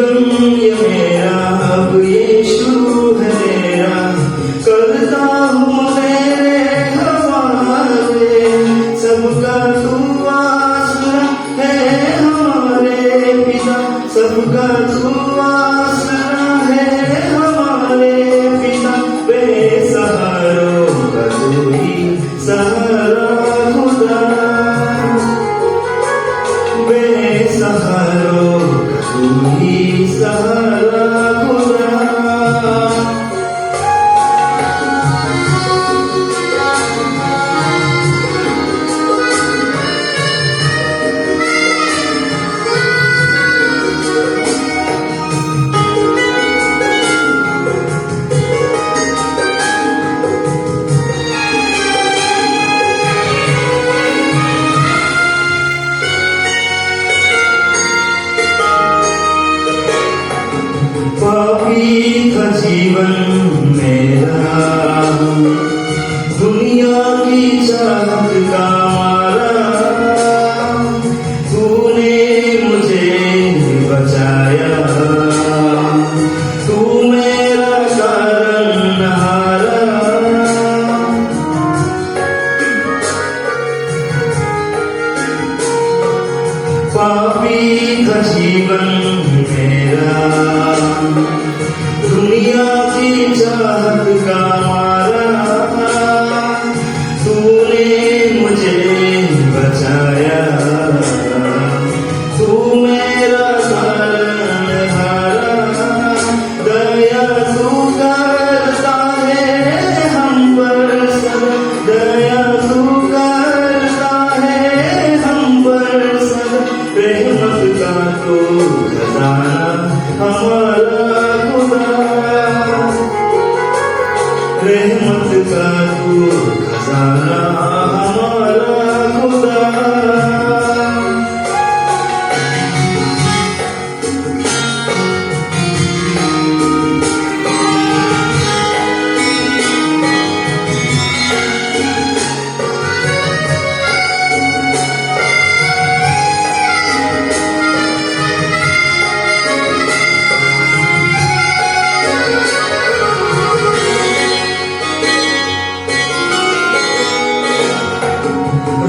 जीवन ये मेरा अब यीशु है मेरा, करता हूँ तेरे हवाले। सबका तू आसरा है हमारे पिता, सबका तू आसरा है हमारे पिता। बेसहारों का तू ही सहारा खुदा, बेसहारों का तू ही सहारा खुदा। पापी का जीवन मेरा, दुनिया की चाहत का मारा। तूने मुझे बचाया, तू मेरा तारनहारा। पापी का जीवन मेरा, दुनिया की चाहत का मारा। तूने मुझे बचाया, तू मेरा तारनहारा। दया तू करता है हम पर सदा, दया तू करता है हम पर सदा। रहमत का तो खजाना हमारा खुदा, रहमत का तू खजाना हमारा खुदा।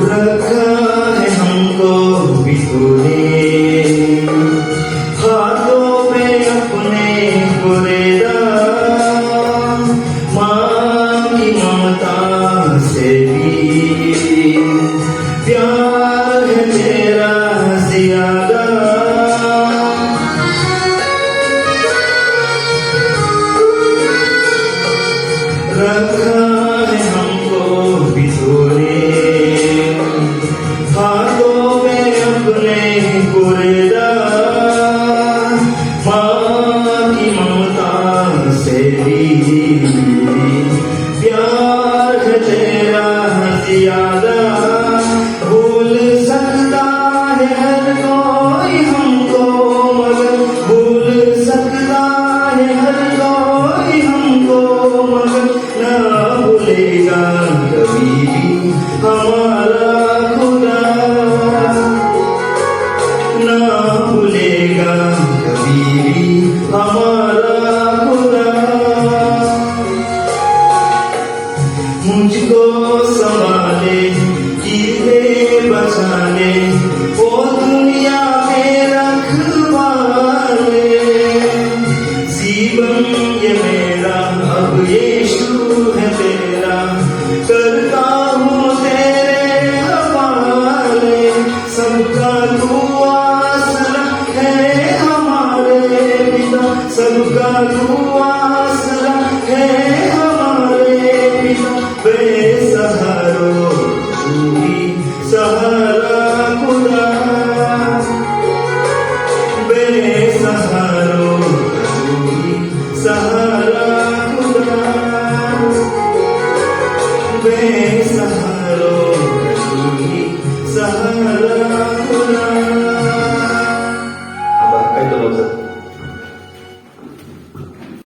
रखा है हमको भी तूने हाथों में अपने कुरेदा। माँ की ममता से भी प्यार है तेरा ज्यादा। रखा है हमको भी तूने हाथों में अपने कुरेदा। माँ की ममता से भी प्यार है तेरा ज्यादा। भूल सकता है हर कोई हमको, मगर भूल सकता है हर कोई हमको, मगर ना भूलेगा कभी भी हमारा खुदा, ना भूलेगा कभी भी हमारा खुदा। मुझको संभाले कीड़े बचाने, ओ दुनिया में रखवाले। जीवन ये मेरा अब यीशु है तेरा, करता हूँ तेरे हवाले। सबका तू आसरा है हमारे पिता, सबका तू